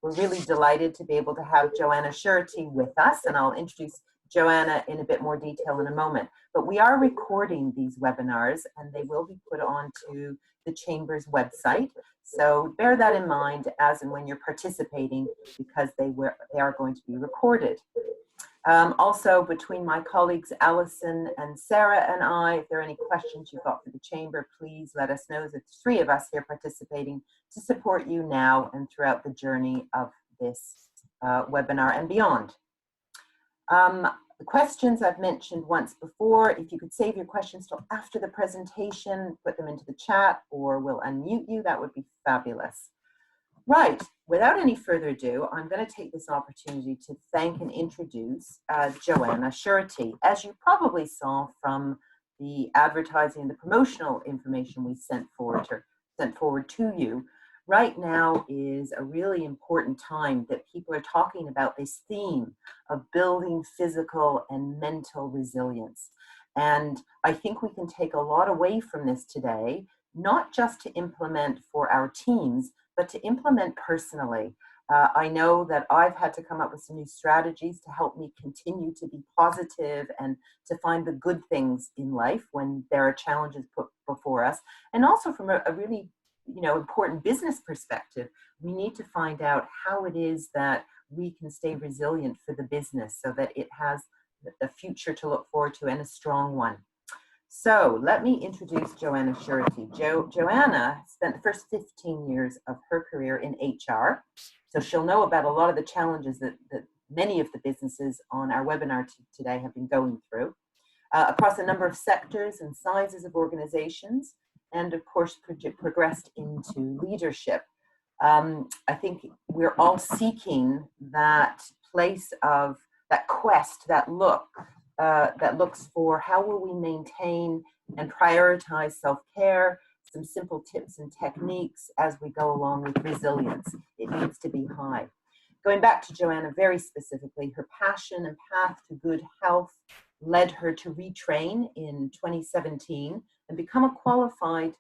We're really delighted to be able to have Joanna Shurety with us, and I'll introduce Joanna in a bit more detail in a moment. But we are recording these webinars and they will be put onto the Chamber's website. So bear that in mind as and when you're participating, because they are going to be recorded. Also, between my colleagues Alison and Sarah and I, if there are any questions you've got for the Chamber, please let us know. There's 3 of us here participating to support you now and throughout the journey of this webinar and beyond. The questions I've mentioned once before. If you could save your questions till after the presentation, put them into the chat, or we'll unmute you, that would be fabulous. Right, without any further ado, I'm going to take this opportunity to thank and introduce Joanna Shurety. As you probably saw from the advertising and the promotional information we sent forward to you, right now is a really important time that people are talking about this theme of building physical and mental resilience. And I think we can take a lot away from this today, not just to implement for our teams, but to implement personally. I know that I've had to come up with some new strategies to help me continue to be positive and to find the good things in life when there are challenges put before us. And also from a really important business perspective, we need to find out how it is that we can stay resilient for the business so that it has a future to look forward to and a strong one. So let me introduce Joanna Shurety. Joanna spent the first 15 years of her career in HR, so she'll know about a lot of the challenges that many of the businesses on our webinar today have been going through, across a number of sectors and sizes of organizations, and of course progressed into leadership. I think we're all seeking that place of that quest, that looks for how will we maintain and prioritize self-care, some simple tips and techniques as we go along with resilience. It needs to be high. Going back to Joanna very specifically, her passion and path to good health led her to retrain in 2017 and become a qualified,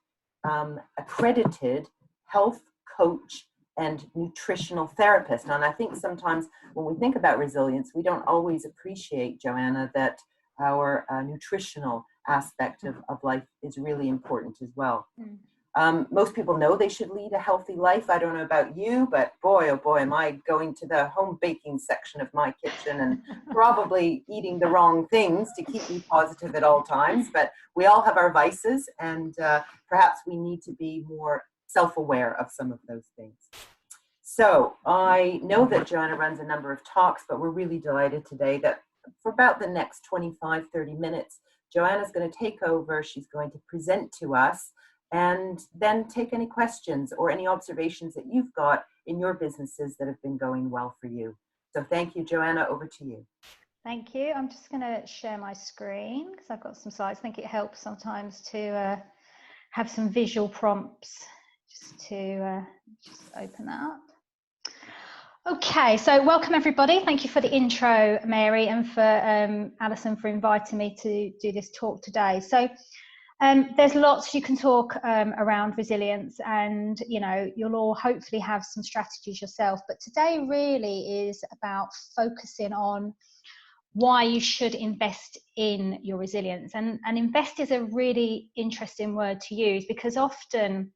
accredited health coach and nutritional therapist. And I think sometimes when we think about resilience, we don't always appreciate, Joanna, that our nutritional aspect of life is really important as well. Most people know they should lead a healthy life. I don't know about you, but boy, oh boy, am I going to the home baking section of my kitchen and probably eating the wrong things to keep me positive at all times. But we all have our vices, and perhaps we need to be more self-aware of some of those things. So I know that Joanna runs a number of talks, but we're really delighted today that for about the next 25-30 minutes, Joanna's going to take over. She's going to present to us and then take any questions or any observations that you've got in your businesses that have been going well for you. So thank you, Joanna, over to you. Thank you. I'm just going to share my screen because I've got some slides. I think it helps sometimes to have some visual prompts just to just open that up. Okay, so welcome everybody. Thank you for the intro, Mary, and for Alison for inviting me to do this talk today. So there's lots you can talk around resilience, and you'll all hopefully have some strategies yourself. But today really is about focusing on why you should invest in your resilience. And invest is a really interesting word to use because often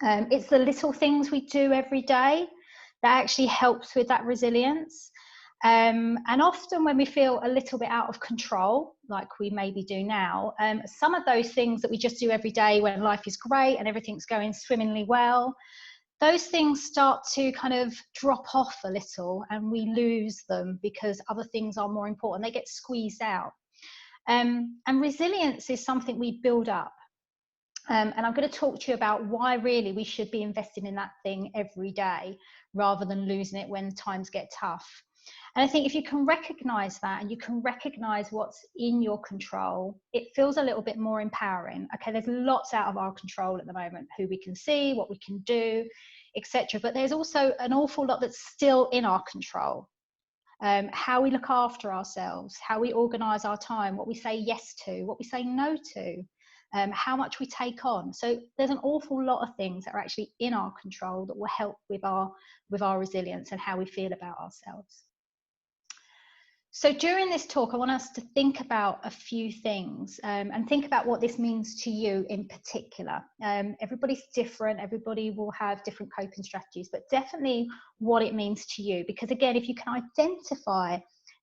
it's the little things we do every day that actually helps with that resilience. And often when we feel a little bit out of control, like we maybe do now, some of those things that we just do every day when life is great and everything's going swimmingly well, those things start to kind of drop off a little and we lose them because other things are more important. They get squeezed out. And resilience is something we build up. And I'm going to talk to you about why really we should be investing in that thing every day rather than losing it when times get tough. And I think if you can recognize that and you can recognize what's in your control, it feels a little bit more empowering. Okay, there's lots out of our control at the moment, who we can see, what we can do, etc. But there's also an awful lot that's still in our control. How we look after ourselves, how we organize our time, what we say yes to, what we say no to. how much we take on. So there's an awful lot of things that are actually in our control that will help with our resilience and how we feel about ourselves. So during this talk, I want us to think about a few things and think about what this means to you in particular. Everybody's different, everybody will have different coping strategies, but definitely what it means to you. Because again, if you can identify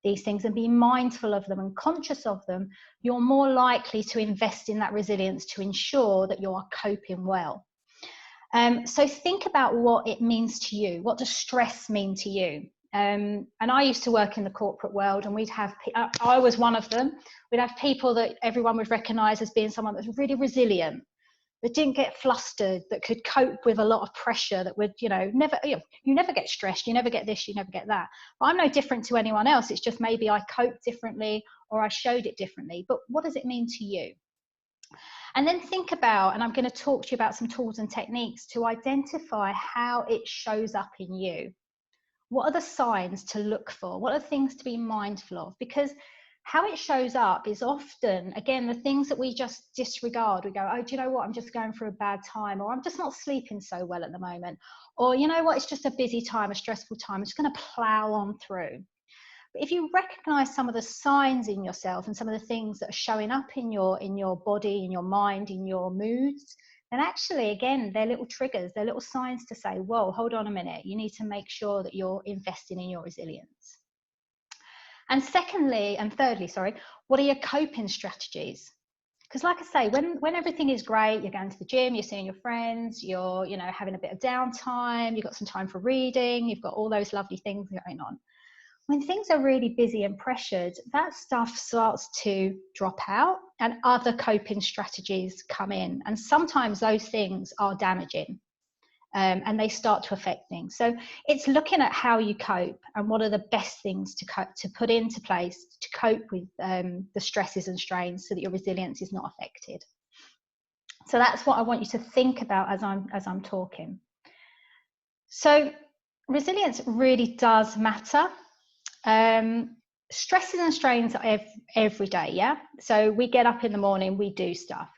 these things and be mindful of them and conscious of them, you're more likely to invest in that resilience to ensure that you are coping well. So think about what it means to you. What does stress mean to you? And I used to work in the corporate world, and we'd have, I was one of them, we'd have people that everyone would recognise as being someone that's really resilient, that didn't get flustered, that could cope with a lot of pressure, that would, you never get stressed, you never get this, you never get that. But I'm no different to anyone else. It's just maybe I coped differently or I showed it differently. But what does it mean to you? And then think about, and I'm going to talk to you about some tools and techniques to identify how it shows up in you. What are the signs to look for? What are the things to be mindful of? Because how it shows up is often, again, the things that we just disregard. We go, oh, do you know what? I'm just going through a bad time, or I'm just not sleeping so well at the moment. Or, you know what? It's just a busy time, a stressful time. I'm just going to plow on through. But if you recognize some of the signs in yourself and some of the things that are showing up in your body, in your mind, in your moods, then actually, again, they're little triggers, they're little signs to say, whoa, hold on a minute, you need to make sure that you're investing in your resilience. And thirdly, what are your coping strategies? Because like I say, when everything is great, you're going to the gym, you're seeing your friends, you're having a bit of downtime, you've got some time for reading, you've got all those lovely things going on. When things are really busy and pressured, that stuff starts to drop out and other coping strategies come in. And sometimes those things are damaging and they start to affect things. So it's looking at how you cope and what are the best things to put into place to cope with the stresses and strains so that your resilience is not affected. So that's what I want you to think about as I'm talking. So resilience really does matter. Stresses and strains are every day, yeah? So we get up in the morning, we do stuff.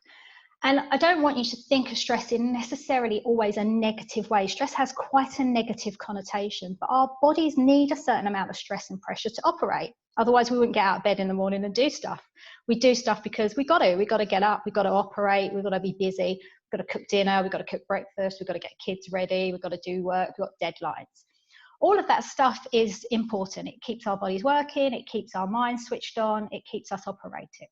And I don't want you to think of stress in necessarily always a negative way. Stress has quite a negative connotation, but our bodies need a certain amount of stress and pressure to operate. Otherwise, we wouldn't get out of bed in the morning and do stuff. We do stuff because we got to get up, we got to operate, we've got to be busy, we've got to cook dinner, we've got to cook breakfast, we've got to get kids ready, we've got to do work, we've got deadlines. All of that stuff is important. It keeps our bodies working, it keeps our minds switched on, it keeps us operating.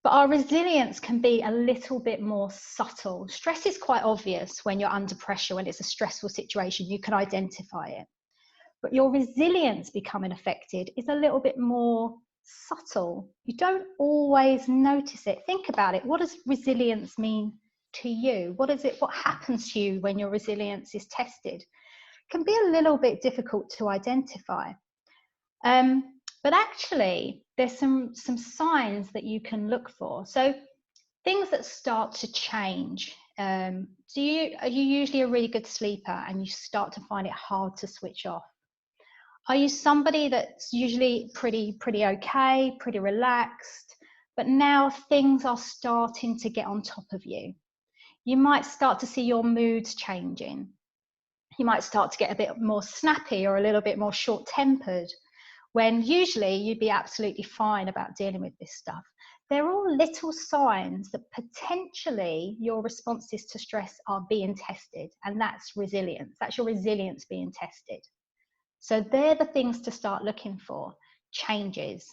But our resilience can be a little bit more subtle. Stress is quite obvious when you're under pressure, when it's a stressful situation, you can identify it. But your resilience becoming affected is a little bit more subtle. You don't always notice it. Think about it. What does resilience mean to you? What happens to you when your resilience is tested? It can be a little bit difficult to identify. But actually, there's some signs that you can look for. So things that start to change. Are you usually a really good sleeper and you start to find it hard to switch off? Are you somebody that's usually pretty okay, pretty relaxed, but now things are starting to get on top of you? You might start to see your moods changing. You might start to get a bit more snappy or a little bit more short-tempered, when usually you'd be absolutely fine about dealing with this stuff. They're all little signs that potentially your responses to stress are being tested, and that's resilience. That's your resilience being tested. So they're the things to start looking for, changes.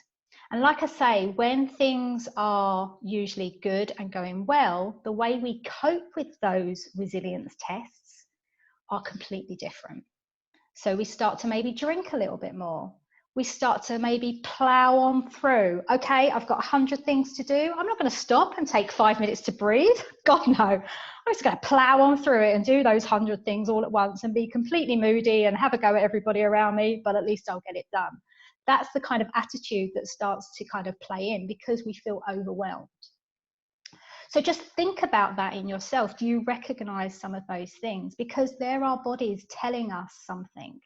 And like I say, when things are usually good and going well, the way we cope with those resilience tests are completely different. So we start to maybe drink a little bit more. We start to maybe plow on through. Okay, I've got 100 things to do. I'm not going to stop and take 5 minutes to breathe. God, no. I'm just going to plow on through it and do those 100 things all at once and be completely moody and have a go at everybody around me, but at least I'll get it done. That's the kind of attitude that starts to kind of play in because we feel overwhelmed. So just think about that in yourself. Do you recognize some of those things? Because they're our bodies telling us something,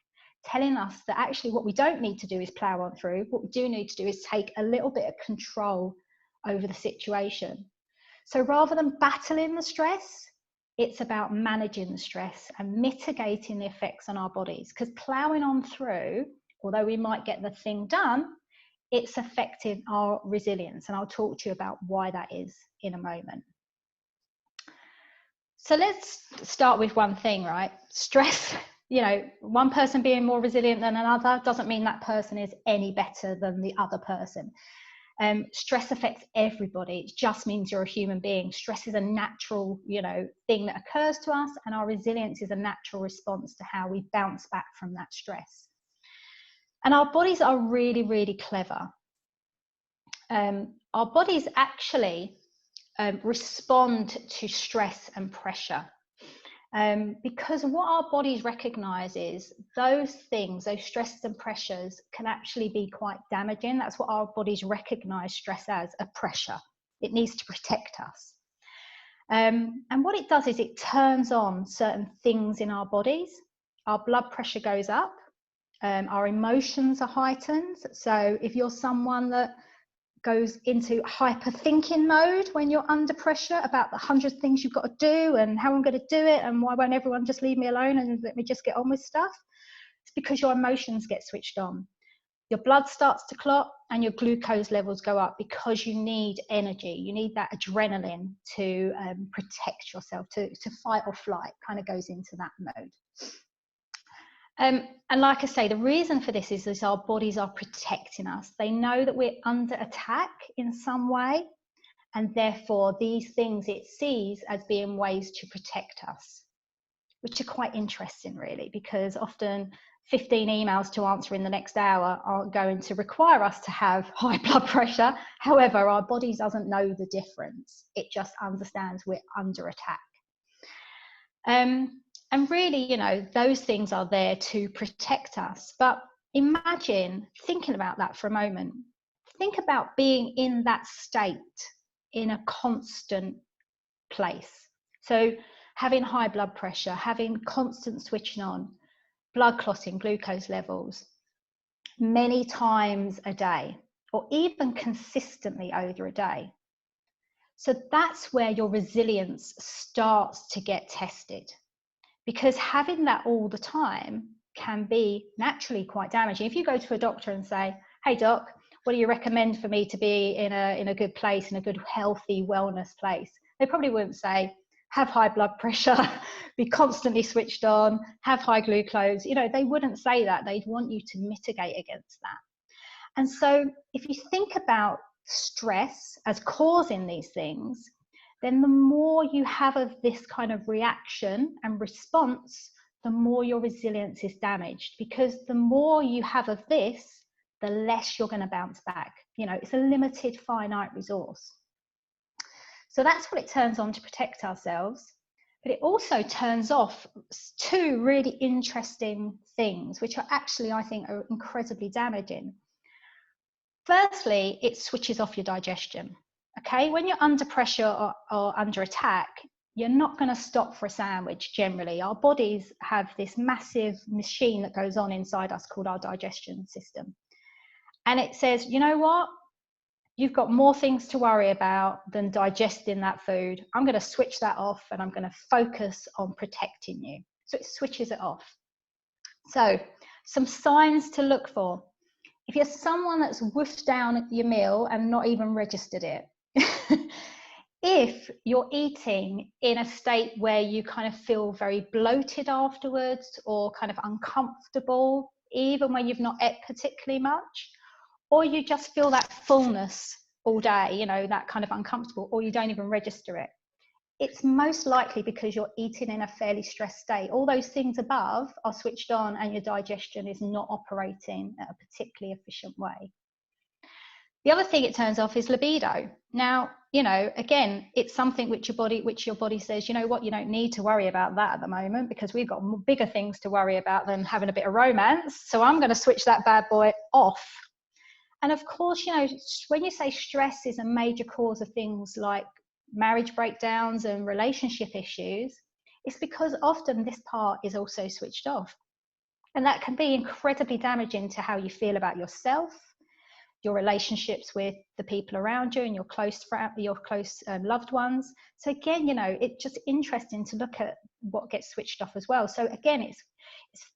telling us that actually what we don't need to do is plow on through. What we do need to do is take a little bit of control over the situation. So rather than battling the stress, it's about managing the stress and mitigating the effects on our bodies. Because ploughing on through, although we might get the thing done, it's affecting our resilience. And I'll talk to you about why that is in a moment. So let's start with one thing, right? Stress, you know, one person being more resilient than another doesn't mean that person is any better than the other person. Stress affects everybody. It just means you're a human being. Stress is a natural, you know, thing that occurs to us, and our resilience is a natural response to how we bounce back from that stress. And our bodies are really, really clever. Our bodies actually respond to stress and pressure. Because what our bodies recognize is those things, those stresses and pressures can actually be quite damaging. That's what our bodies recognize stress as, a pressure. It needs to protect us. And what it does is it turns on certain things in our bodies. Our blood pressure goes up. Our emotions are heightened. So if you're someone that goes into hyper thinking mode when you're under pressure about the 100 things you've got to do and how I'm going to do it and why won't everyone just leave me alone and let me just get on with stuff, it's because your emotions get switched on. Your blood starts to clot and your glucose levels go up because you need energy. You need that adrenaline to protect yourself, to fight or flight, kind of goes into that mode. And like I say, the reason for this is our bodies are protecting us. They know that we're under attack in some way, and therefore these things it sees as being ways to protect us, which are quite interesting really, because often 15 emails to answer in the next hour aren't going to require us to have high blood pressure. However, our body doesn't know the difference. It just understands we're under attack. And really, you know, those things are there to protect us. But imagine thinking about that for a moment. Think about being in that state in a constant place. So having high blood pressure, having constant switching on, blood clotting, glucose levels, many times a day, or even consistently over a day. So that's where your resilience starts to get tested. Because having that all the time can be naturally quite damaging. If you go to a doctor and say, hey doc, what do you recommend for me to be in a good place, in a good, healthy wellness place? They probably wouldn't say, have high blood pressure, be constantly switched on, have high glucose. You know, they wouldn't say that. They'd want you to mitigate against that. And so if you think about stress as causing these things, then the more you have of this kind of reaction and response, the more your resilience is damaged, because the more you have of this, the less you're going to bounce back. You know, it's a limited, finite resource. So that's what it turns on to protect ourselves. But it also turns off two really interesting things, which are actually, I think, are incredibly damaging. Firstly, it switches off your digestion. Okay, when you're under pressure or under attack, you're not going to stop for a sandwich generally. Our bodies have this massive machine that goes on inside us called our digestion system. And it says, you know what? You've got more things to worry about than digesting that food. I'm going to switch that off and I'm going to focus on protecting you. So it switches it off. So some signs to look for. If you're someone that's woofed down your meal and not even registered it, if you're eating in a state where you kind of feel very bloated afterwards or kind of uncomfortable, even when you've not ate particularly much, or you just feel that fullness all day, you know, that kind of uncomfortable, or you don't even register it, it's most likely because you're eating in a fairly stressed state. All those things above are switched on and your digestion is not operating at a particularly efficient way. The other thing it turns off is libido. Now, you know, again, it's something which your body says, you know what, you don't need to worry about that at the moment because we've got bigger things to worry about than having a bit of romance. So I'm going to switch that bad boy off. And of course, you know, when you say stress is a major cause of things like marriage breakdowns and relationship issues, it's because often this part is also switched off. And that can be incredibly damaging to how you feel about yourself, your relationships with the people around you and your close loved ones. So again, you know, it's just interesting to look at what gets switched off as well. So again, it's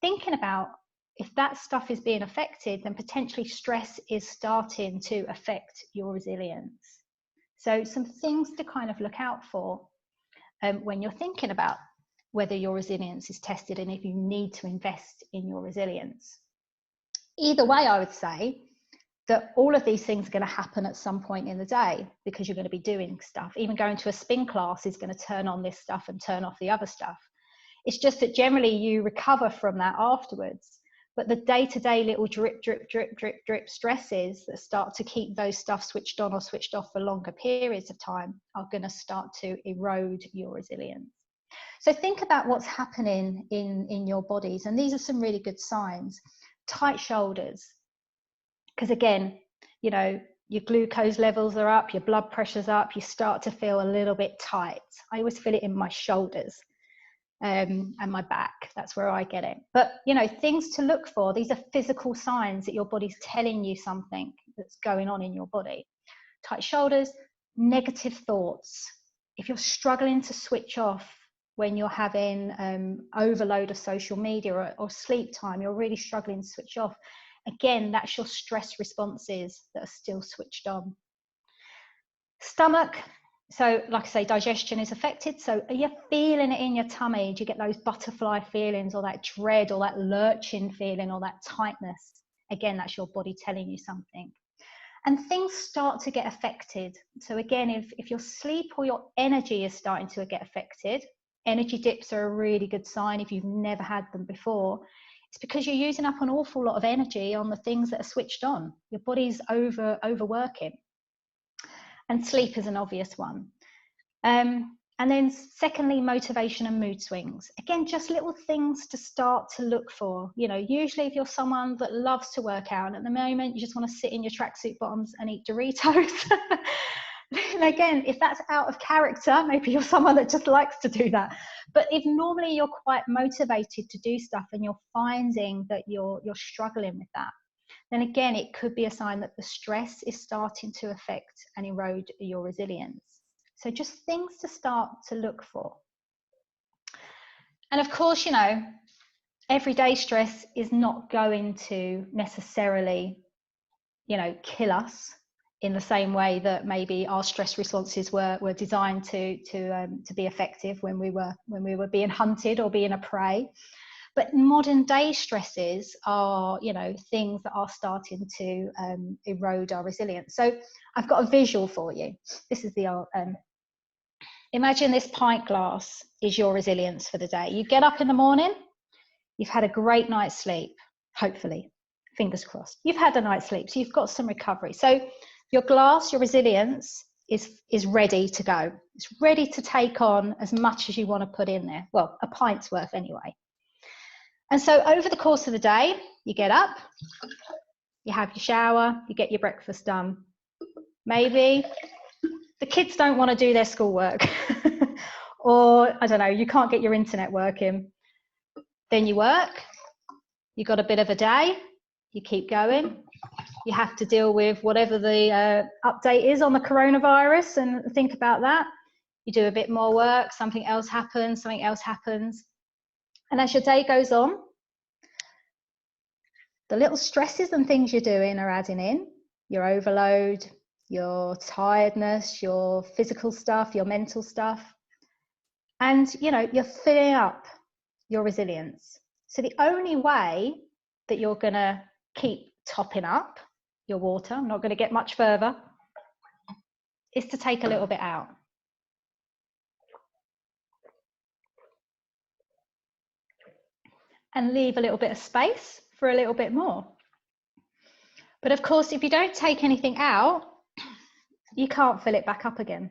thinking about, if that stuff is being affected, then potentially stress is starting to affect your resilience. So some things to kind of look out for when you're thinking about whether your resilience is tested and if you need to invest in your resilience. Either way, I would say that all of these things are going to happen at some point in the day, because you're going to be doing stuff. Even going to a spin class is going to turn on this stuff and turn off the other stuff. It's just that generally you recover from that afterwards. But the day-to-day little drip, drip, drip, drip, drip stresses that start to keep those stuff switched on or switched off for longer periods of time are going to start to erode your resilience. So think about what's happening in your bodies. And these are some really good signs. Tight shoulders. Because again, you know, your glucose levels are up, your blood pressure's up, you start to feel a little bit tight. I always feel it in my shoulders and my back. That's where I get it. But, you know, things to look for. These are physical signs that your body's telling you something that's going on in your body. Tight shoulders, negative thoughts. If you're struggling to switch off when you're having overload of social media or sleep time, you're really struggling to switch off. Again, that's your stress responses that are still switched on. Stomach. So like I say, digestion is affected. So are you feeling it in your tummy? Do you get those butterfly feelings or that dread or that lurching feeling or that tightness? Again, that's your body telling you something. And things start to get affected. So again, if your sleep or your energy is starting to get affected, energy dips are a really good sign if you've never had them before. It's because you're using up an awful lot of energy on the things that are switched on. Your body's overworking. And sleep is an obvious one. And then secondly, motivation and mood swings. Again, just little things to start to look for. You know, usually if you're someone that loves to work out and at the moment you just want to sit in your tracksuit bottoms and eat Doritos. And again, if that's out of character, maybe you're someone that just likes to do that. But if normally you're quite motivated to do stuff and you're finding that you're struggling with that, then again, it could be a sign that the stress is starting to affect and erode your resilience. So just things to start to look for. And of course, you know, everyday stress is not going to necessarily, you know, kill us in the same way that maybe our stress responses were designed to be effective when we were being hunted or being a prey. But modern day stresses are, you know, things that are starting to erode our resilience. So I've got a visual for you. This is the imagine this pint glass is your resilience for the day. You get up in the morning, you've had a great night's sleep, hopefully, fingers crossed. You've had a night's sleep, so you've got some recovery. So your glass, your resilience is ready to go. It's ready to take on as much as you want to put in there. Well, a pint's worth anyway. And so over the course of the day, you get up, you have your shower, you get your breakfast done. Maybe the kids don't want to do their schoolwork or, I don't know, you can't get your internet working. Then you work, you got a bit of a day, you keep going. You have to deal with whatever the update is on the coronavirus and think about that. You do a bit more work, something else happens. And as your day goes on, the little stresses and things you're doing are adding in. Your overload, your tiredness, your physical stuff, your mental stuff. And, you know, you're filling up your resilience. So the only way that you're going to keep topping up your water, I'm not going to get much further, is to take a little bit out. And leave a little bit of space for a little bit more. But of course, if you don't take anything out, you can't fill it back up again.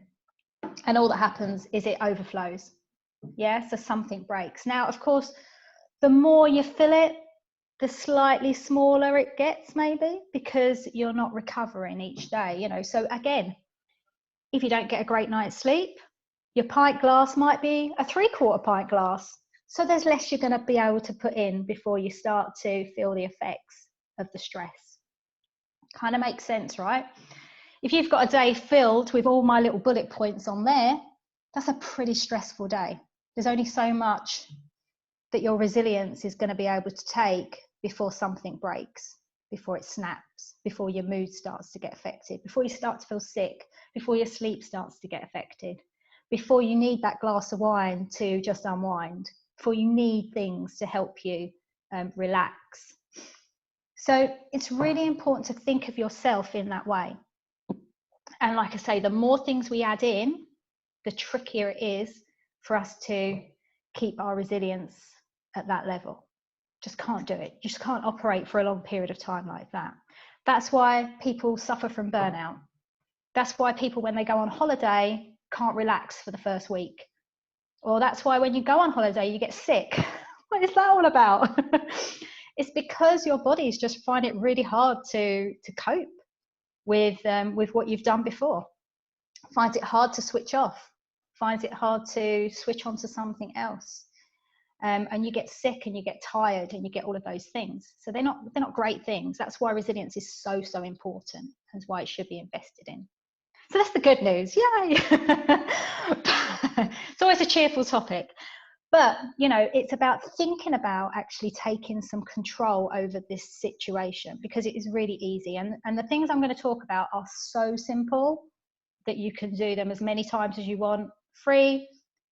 And all that happens is it overflows. Yeah, so something breaks. Now, of course, the more you fill it, the slightly smaller it gets maybe, because you're not recovering each day, you know. So again, if you don't get a great night's sleep, your pint glass might be a 3/4 pint glass. So there's less you're going to be able to put in before you start to feel the effects of the stress. Kind of makes sense, right? If you've got a day filled with all my little bullet points on there, that's a pretty stressful day. There's only so much that your resilience is going to be able to take before something breaks, before it snaps, before your mood starts to get affected, before you start to feel sick, before your sleep starts to get affected, before you need that glass of wine to just unwind, before you need things to help you relax. So it's really important to think of yourself in that way. And like I say, the more things we add in, the trickier it is for us to keep our resilience at that level. Just can't do it. You just can't operate for a long period of time like that. That's why people suffer from burnout. That's why people, when they go on holiday, can't relax for the first week. Or that's why when you go on holiday, you get sick. What is that all about? It's because your bodies just find it really hard to cope with what you've done before. Finds it hard to switch off. Finds it hard to switch on to something else. And you get sick and you get tired and you get all of those things. So they're not great things. That's why resilience is so important. That's why it should be invested in. So that's the good news. Yay! It's always a cheerful topic. But, you know, it's about thinking about actually taking some control over this situation, because it is really easy. And the things I'm going to talk about are so simple that you can do them as many times as you want, free,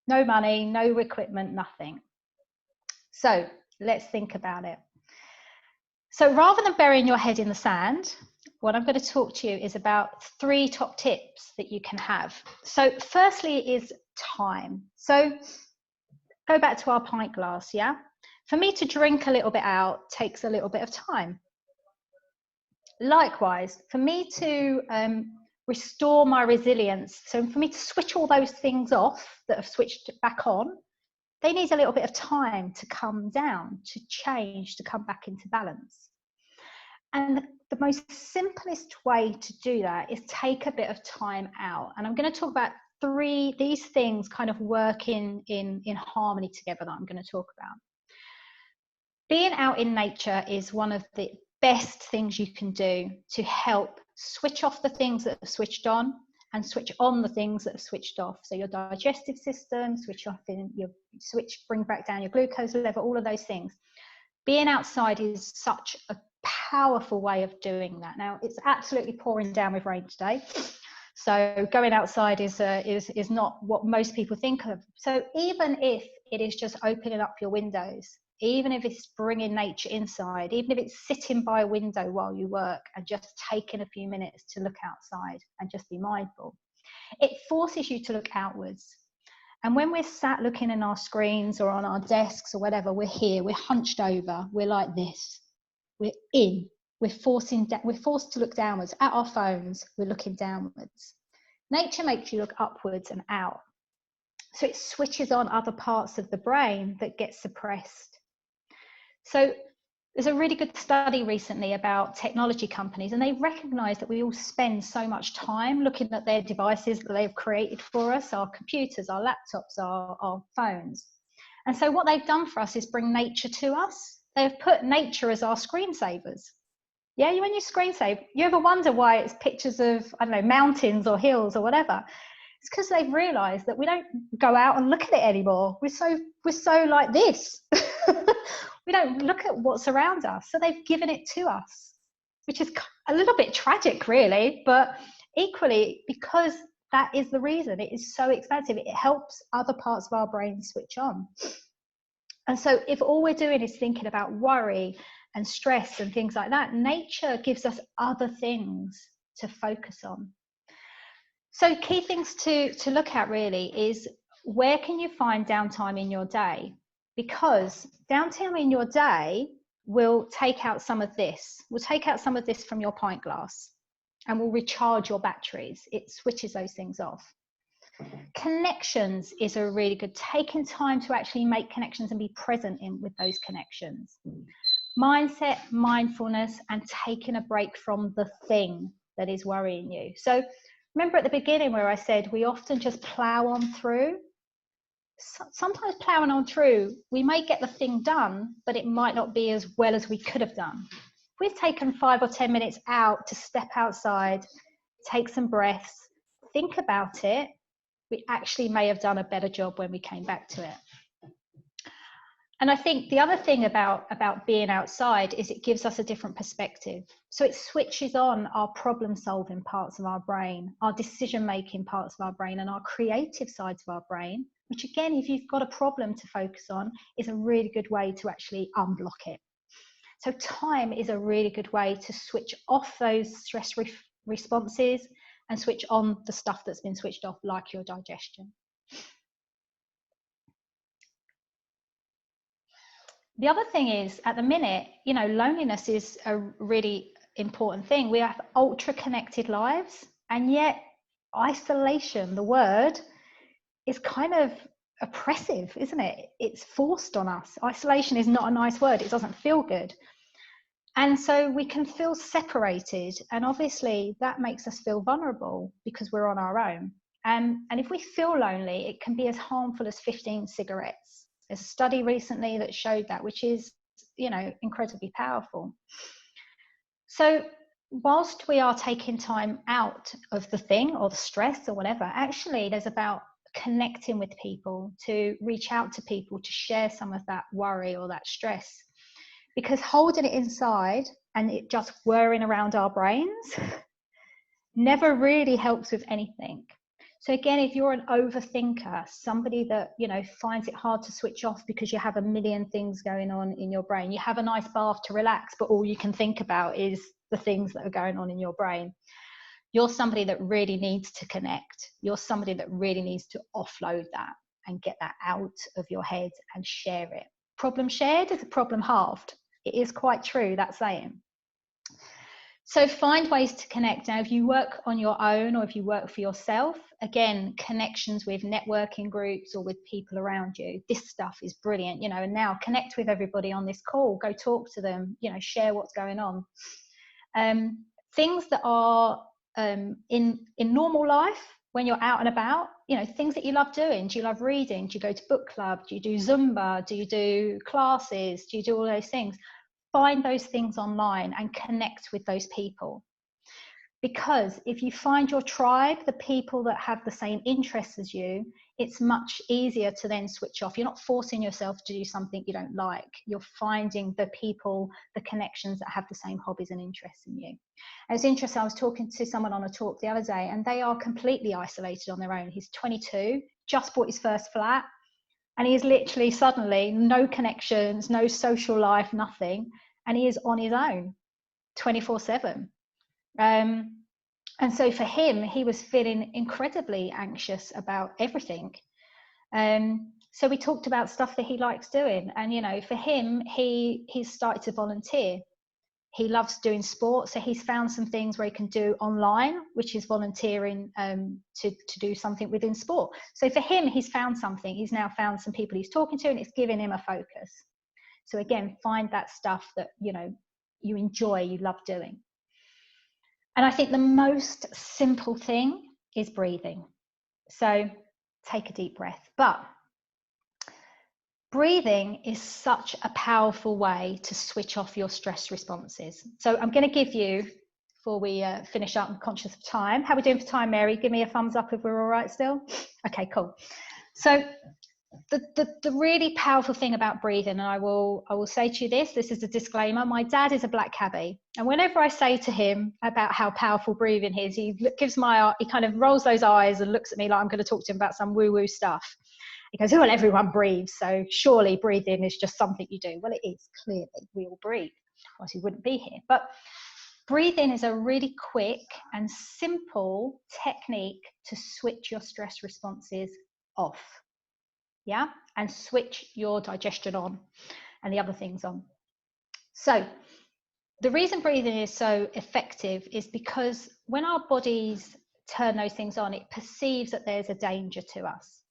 no money, no equipment, nothing. So let's think about it. So rather than burying your head in the sand, what I'm going to talk to you is about 3 top tips that you can have. So firstly is time. So go back to our pint glass, yeah? For me to drink a little bit out takes a little bit of time. Likewise, for me to restore my resilience, so for me to switch all those things off that have switched back on, they need a little bit of time to come down, to change, to come back into balance. And the most simplest way to do that is take a bit of time out. And I'm going to talk about these things kind of work in harmony together that I'm going to talk about. Being out in nature is one of the best things you can do to help switch off the things that are switched on and switch on the things that are switched off. So your digestive system, bring back down your glucose level, all of those things. Being outside is such a powerful way of doing that. Now, it's absolutely pouring down with rain today. So going outside is not what most people think of. So even if it is just opening up your windows, even if it's bringing nature inside, even if it's sitting by a window while you work and just taking a few minutes to look outside and just be mindful, it forces you to look outwards. And when we're sat looking in our screens or on our desks or whatever, we're here, we're hunched over, we're like this, we're forced to look downwards. At our phones, we're looking downwards. Nature makes you look upwards and out. So it switches on other parts of the brain that get suppressed. So there's a really good study recently about technology companies, and they recognize that we all spend so much time looking at their devices that they've created for us, our computers, our laptops, our phones. And so what they've done for us is bring nature to us. They've put nature as our screensavers. Yeah, when you screen save, you ever wonder why it's pictures of, I don't know, mountains or hills or whatever? It's because they've realized that we don't go out and look at it anymore. We're so like this. We don't look at what's around us. So they've given it to us, which is a little bit tragic, really, but equally, because that is the reason. It is so expensive. It helps other parts of our brain switch on. And so if all we're doing is thinking about worry and stress and things like that, nature gives us other things to focus on. So key things to look at really is, where can you find downtime in your day? Because downtime in your day will take out some of this. We'll take out some of this from your pint glass and will recharge your batteries. It switches those things off. Connections is a really good, taking time to actually make connections and be present with those connections. Mindset, mindfulness, and taking a break from the thing that is worrying you. So remember at the beginning where I said we often just plow on through. Sometimes plowing on through, we may get the thing done, but it might not be as well as we could have done. we've taken 5 or 10 minutes out to step outside, take some breaths, think about it, we actually may have done a better job when we came back to it. And I think the other thing about being outside is it gives us a different perspective. So it switches on our problem-solving parts of our brain, our decision-making parts of our brain, and our creative sides of our brain, which again, if you've got a problem to focus on, is a really good way to actually unblock it. So time is a really good way to switch off those stress responses and switch on the stuff that's been switched off, like your digestion. The other thing is, at the minute, you know, loneliness is a really important thing. We have ultra connected lives, and yet isolation, the word, is kind of oppressive, isn't it? It's forced on us. Isolation is not a nice word. It doesn't feel good. And so we can feel separated, and obviously that makes us feel vulnerable because we're on our own. And if we feel lonely, it can be as harmful as 15 cigarettes. There's a study recently that showed that, which is, you know, incredibly powerful. So whilst we are taking time out of the thing or the stress or whatever, actually there's about connecting with people, to reach out to people, to share some of that worry or that stress. Because holding it inside and it just whirring around our brains never really helps with anything. So again, if you're an overthinker, somebody that, you know, finds it hard to switch off because you have a million things going on in your brain, you have a nice bath to relax, but all you can think about is the things that are going on in your brain. You're somebody that really needs to connect. You're somebody that really needs to offload that and get that out of your head and share it. Problem shared is a problem halved. It is quite true, that saying. So find ways to connect. Now, if you work on your own or if you work for yourself, again, connections with networking groups or with people around you, this stuff is brilliant, you know, and now connect with everybody on this call, go talk to them, you know, share what's going on. Things that are in normal life, when you're out and about, you know, things that you love doing. Do you love reading? Do you go to book club? Do you do Zumba? Do you do classes? Do you do all those things? Find those things online and connect with those people. Because if you find your tribe, the people that have the same interests as you, it's much easier to then switch off. You're not forcing yourself to do something you don't like. You're finding the people, the connections that have the same hobbies and interests in you. And it's interesting, I was talking to someone on a talk the other day, and they are completely isolated on their own. He's 22, just bought his first flat, and he is literally suddenly no connections, no social life, nothing. And he is on his own 24/7. And so for him, he was feeling incredibly anxious about everything. So we talked about stuff that he likes doing. And, you know, for him, he's started to volunteer. He loves doing sport. So he's found some things where he can do online, which is volunteering to do something within sport. So for him, he's found something. He's now found some people he's talking to, and it's giving him a focus. So again, find that stuff that, you know, you enjoy, you love doing. And I think the most simple thing is breathing. So take a deep breath. But breathing is such a powerful way to switch off your stress responses. So I'm going to give you, before we finish up, I'm conscious of time. How are we doing for time, Mary? Give me a thumbs up if we're all right still. Okay, cool. So the really powerful thing about breathing, and I will say to you this is a disclaimer. My dad is a black cabbie, and whenever I say to him about how powerful breathing is, he kind of rolls those eyes and looks at me like I'm going to talk to him about some woo-woo stuff. He goes, well, everyone breathes, so surely breathing is just something you do. Well, it is, clearly, we all breathe, otherwise we wouldn't be here. But breathing is a really quick and simple technique to switch your stress responses off. Yeah, and switch your digestion on and the other things on. So the reason breathing is so effective is because when our bodies turn those things on, it perceives that there's a danger to us.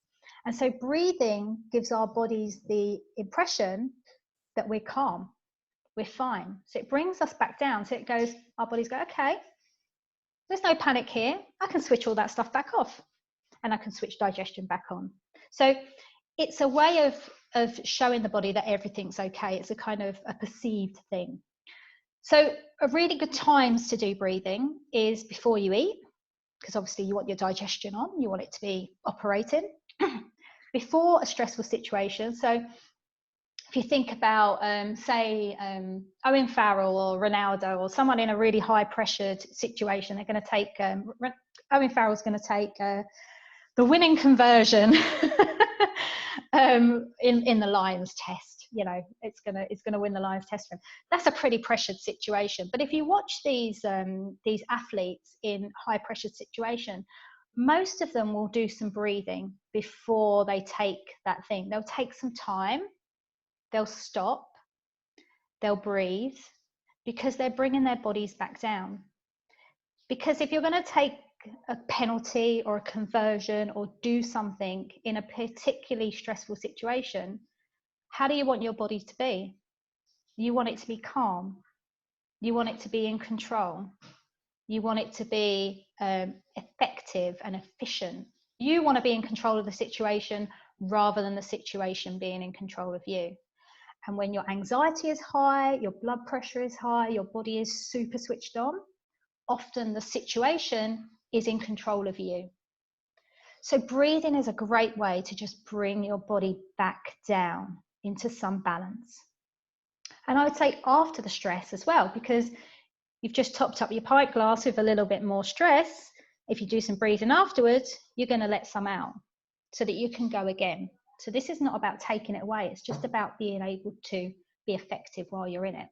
And so breathing gives our bodies the impression that we're calm, we're fine. So it brings us back down. So it goes, our bodies go, okay, there's no panic here. I can switch all that stuff back off, and I can switch digestion back on. So it's a way of showing the body that everything's okay. It's a kind of a perceived thing. So a really good times to do breathing is before you eat, because obviously you want your digestion on, you want it to be operating. Before a stressful situation. So if you think about, say, Owen Farrell or Ronaldo or someone in a really high pressured situation, they're going to take, Owen Farrell's going to take the winning conversion in the Lions test. You know, it's gonna win the Lions test for him. That's a pretty pressured situation. But if you watch these athletes in high pressured situation, most of them will do some breathing before they take that thing. They'll take some time, they'll stop, they'll breathe, because they're bringing their bodies back down. Because if you're going to take a penalty or a conversion or do something in a particularly stressful situation, how do you want your body to be? You want it to be calm. You want it to be in control. You want it to be effective and efficient. You want to be in control of the situation rather than the situation being in control of you. And when your anxiety is high, your blood pressure is high, your body is super switched on, often the situation is in control of you. So breathing is a great way to just bring your body back down into some balance. And I would say after the stress as well, because you've just topped up your pint glass with a little bit more stress. If you do some breathing afterwards, you're going to let some out so that you can go again. So this is not about taking it away. It's just about being able to be effective while you're in it.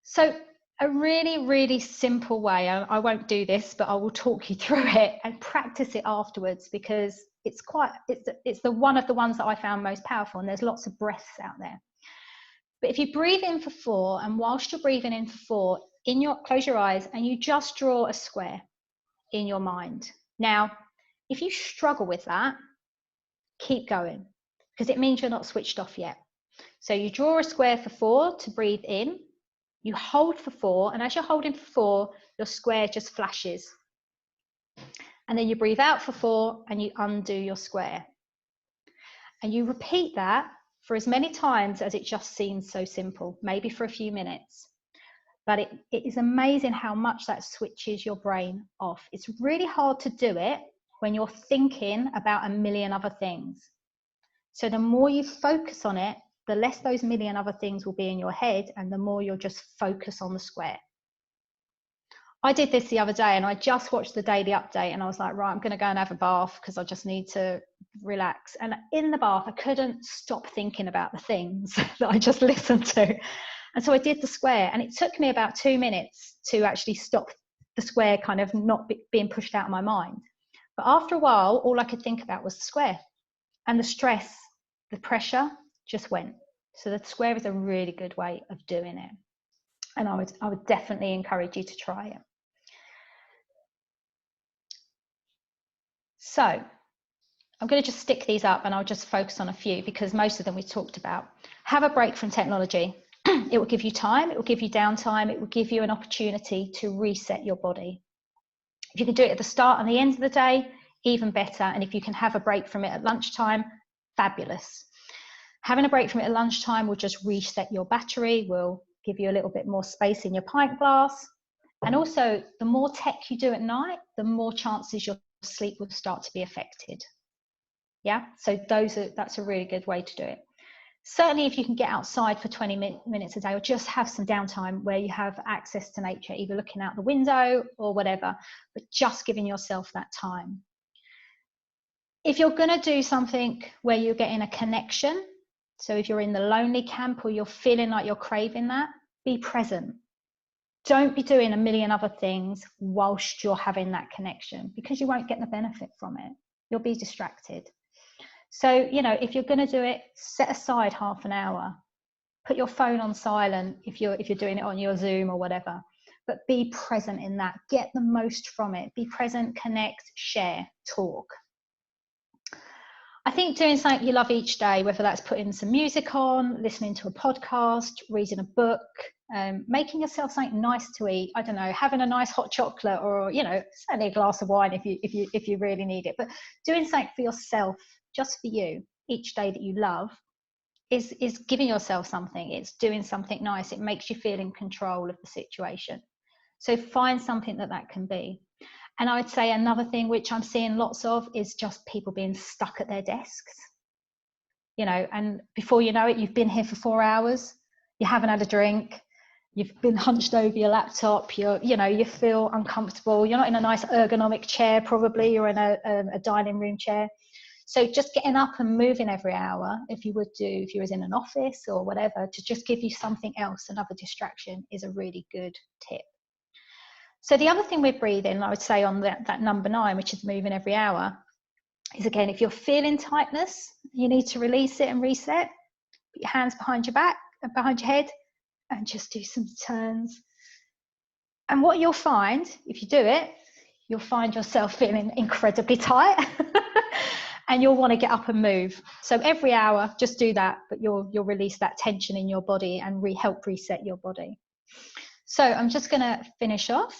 So a really, really simple way, I won't do this, but I will talk you through it and practice it afterwards, because it's the one of the ones that I found most powerful, and there's lots of breaths out there. But if you breathe in for 4, and whilst you're breathing in for 4, close your eyes and you just draw a square in your mind. Now, if you struggle with that, keep going, because it means you're not switched off yet. So you draw a square for 4 to breathe in, you hold for 4, and as you're holding for 4, your square just flashes. And then you breathe out for 4 and you undo your square. And you repeat that for as many times as it just seems so simple, maybe for a few minutes. But it is amazing how much that switches your brain off. It's really hard to do it when you're thinking about a million other things. So the more you focus on it, the less those million other things will be in your head, and the more you'll just focus on the square. I did this the other day, and I just watched the daily update, and I was like, right, I'm going to go and have a bath because I just need to relax. And in the bath, I couldn't stop thinking about the things that I just listened to. And so I did the square, and it took me about 2 minutes to actually stop the square kind of not being pushed out of my mind. But after a while, all I could think about was the square, and the stress, the pressure just went. So the square is a really good way of doing it. And I would definitely encourage you to try it. So I'm going to just stick these up, and I'll just focus on a few, because most of them we talked about. Have a break from technology. It will give you time, it will give you downtime, it will give you an opportunity to reset your body. If you can do it at the start and the end of the day, even better. And if you can have a break from it at lunchtime, fabulous. Having a break from it at lunchtime will just reset your battery, will give you a little bit more space in your pint glass. And also, the more tech you do at night, the more chances your sleep will start to be affected. Yeah, so that's a really good way to do it. Certainly if you can get outside for 20 minutes a day, or just have some downtime where you have access to nature, either looking out the window or whatever, but just giving yourself that time. If you're going to do something where you're getting a connection, so if you're in the lonely camp or you're feeling like you're craving that, be present. Don't be doing a million other things whilst you're having that connection, because you won't get the benefit from it. You'll be distracted. So, you know, if you're going to do it, set aside half an hour. Put your phone on silent if you're doing it on your Zoom or whatever. But be present in that. Get the most from it. Be present, connect, share, talk. I think doing something you love each day, whether that's putting some music on, listening to a podcast, reading a book, making yourself something nice to eat. I don't know, having a nice hot chocolate, or, you know, certainly a glass of wine if you really need it. But doing something for yourself, just for you, each day that you love, is giving yourself something. It's doing something nice. It makes you feel in control of the situation. So find something that can be. And I would say another thing which I'm seeing lots of is just people being stuck at their desks. You know, and before you know it, you've been here for 4 hours, you haven't had a drink, you've been hunched over your laptop, you feel uncomfortable, you're not in a nice ergonomic chair, probably you're in a dining room chair. So just getting up and moving every hour, if you was in an office or whatever, to just give you something else, another distraction, is a really good tip. So the other thing with breathing, I would say on that number 9, which is moving every hour, is again, if you're feeling tightness, you need to release it and reset. Put your hands behind your back, behind your head, and just do some turns. And what you'll find, if you do it, you'll find yourself feeling incredibly tight and you'll want to get up and move. So every hour, just do that, but you'll release that tension in your body and help reset your body. So I'm just going to finish off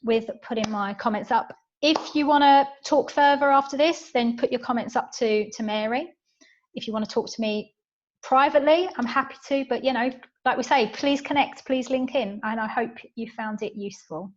with putting my comments up. If you want to talk further after this, then put your comments up to Mary. If you want to talk to me privately, I'm happy to, but like we say, please connect, please link in, and I hope you found it useful.